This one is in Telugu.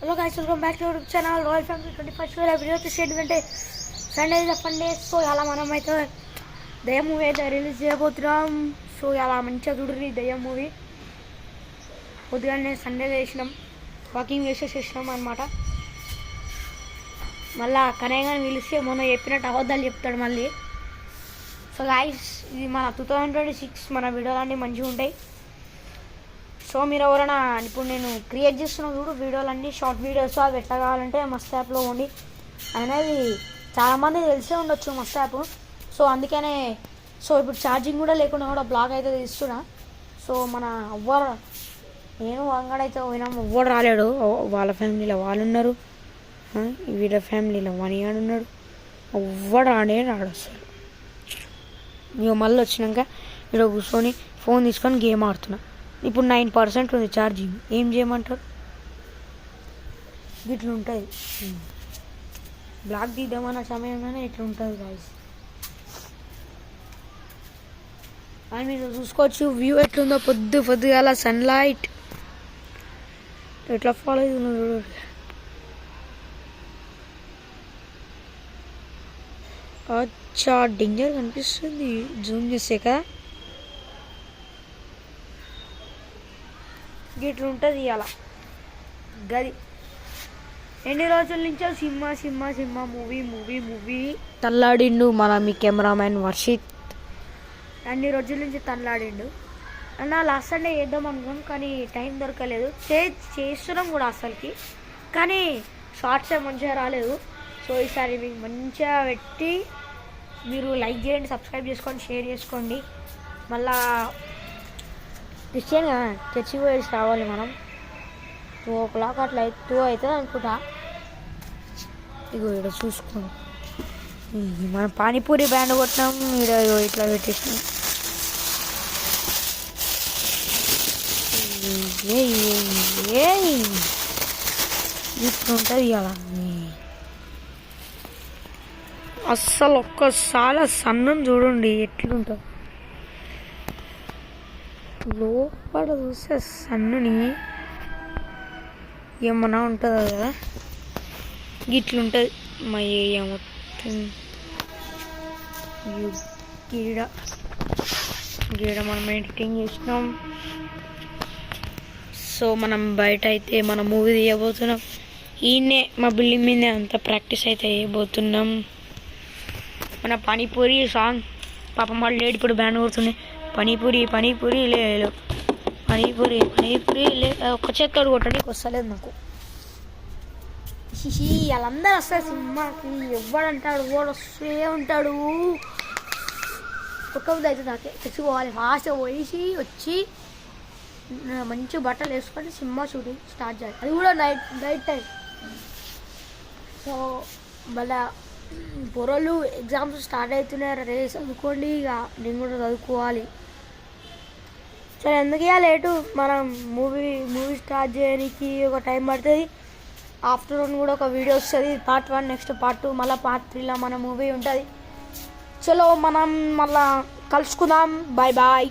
Hello guys, welcome back to YouTube channel royal family 21st video వచ్చేసి ఏంటంటే Sunday is fun day. So ఇలా మనం అయితే దయ్యం మూవీ అయితే రిలీజ్ చేయబోతున్నాం. సో ఇలా మంచిగా చూడండి దయ్యం మూవీ. పొద్దుగానే సండే చేసినాం, వాకింగ్ చేసేసినాం అనమాట. మళ్ళీ కనయ్యగాని పిలిస్తే మొన్న చెప్పినట్టు అబద్ధాలు చెప్తాడు మళ్ళీ. సో గైస్, ఇది మన 2026 మన వీడియోలన్నీ మంచిగా ఉంటాయి. సో మీరు ఎవరైనా ఇప్పుడు నేను క్రియేట్ చేస్తున్న చూడు వీడియోలన్నీ షార్ట్ వీడియోస్ అవి ఎట్లా కావాలంటే మస్త్ యాప్లో ఉండి అనేది చాలామంది తెలిసే ఉండొచ్చు మస్త్ యాప్. సో అందుకనే ఇప్పుడు ఛార్జింగ్ కూడా లేకుండా కూడా బ్లాగ్ అయితే తీస్తున్నా. సో మన ఎవ్వరు నేను అంగడైతే పోయినాం, ఎవ్వరు రాలేడు. వాళ్ళ ఫ్యామిలీలో వాళ్ళు ఉన్నారు, వీళ్ళ ఫ్యామిలీలో వనియాడు ఉన్నాడు. ఎవ్వడు రాడే రాడు అసలు. ఇక మళ్ళీ వచ్చినాక ఇక్కడ కూర్చొని ఫోన్ తీసుకొని గేమ్ ఆడుతున్నా. ఇప్పుడు 9% ఉంది ఛార్జింగ్. ఏం చేయమంటారు? ఇట్లా ఉంటుంది. బ్లాక్ తీద్దామన్న సమయంలోనే ఇట్లా ఉంటుంది గాయ్స్. అని మీరు చూసుకోవచ్చు వ్యూ ఎట్లుందో. పొద్దుగాల సన్లైట్ ఎట్లా ఫాలో అవుతుందో చూడండి. అచ్చా డేంజర్ కనిపిస్తుంది జూమ్ చేసే కదా. గిట్లా ఉంటుంది అలా గది. ఎన్ని రోజుల నుంచో సినిమా మూవీ తల్లాడిండు మీ కెమెరామ్యాన్ వర్షిత్. అన్ని రోజుల నుంచి తల్లాడిండు అన్న. లాస్ట్ సండే వేద్దాం అనుకున్నాం కానీ టైం దొరకలేదు. చేస్తున్నాం కూడా అసలుకి, కానీ షార్ట్స్ మంచిగా రాలేదు. సో ఈసారి మీకు మంచిగా పెట్టి మీరు లైక్ చేయండి, సబ్స్క్రైబ్ చేసుకోండి, షేర్ చేసుకోండి. మళ్ళా క్రిస్టియన్ చర్చికి పోయేసి రావాలి మనం. 2 o'clock అట్లా 2 అవుతుంది అనుకుంటా. ఇగో ఇక్కడ చూసుకోండి, మనం పానీపూరి బ్యాండ్ కొట్టినాం. ఇక్కడ ఇట్లా పెట్టేసినాం. ఇట్లా ఉంటుంది అలా. అస్సలు ఒక్కసారి సన్నం చూడండి ఎట్లుంటుంది. లోపల చూస్తే సన్నుని ఏమన్నా ఉంటుందా కదా, ఇట్లుంటుంది మా ఏరియా మొత్తం. గీడ మనం ఎడిటింగ్ చేసినాం. సో మనం బయట అయితే మన మూవీ తీయబోతున్నాం. ఈయనే మా బిల్డింగ్ మీదే అంతా ప్రాక్టీస్ అయితే చేయబోతున్నాం. మన పానీపూరి సాంగ్ పాపం వాళ్ళు లేడు, ఇప్పుడు బ్యాండ్ కొడుతుంది. పానీపూరి లేదు, పానీపూరి లే. ఒక్క చేత్తోడు కొట్టడానికి వస్తలేదు నాకు. వాళ్ళందరూ వస్తారు సినిమాకి. ఎవడంటాడు వాడు వస్తే ఉంటాడు. ఒక్క ముందు అయితే నాకే తెచ్చుకోవాలి. ఫాస్ట్గా పోయేసి వచ్చి మంచి బట్టలు వేసుకొని సినిమా షూటింగ్ స్టార్ట్ చేయాలి. అది కూడా నైట్ టైం. సో మళ్ళా పొరలు ఎగ్జామ్స్ స్టార్ట్ అవుతున్నాయి. రే చదువుకోండి, ఇక నేను కూడా చదువుకోవాలి. సరే ఎందుకు లేటు, మనం మూవీ స్టార్ట్ చేయడానికి ఒక టైం పడుతుంది. ఆఫ్టర్నూన్ కూడా ఒక వీడియో వస్తుంది, part 1, నెక్స్ట్ part 2, మళ్ళీ part 3లో మన మూవీ ఉంటుంది. చలో మనం మళ్ళా కలుసుకుందాం. బాయ్.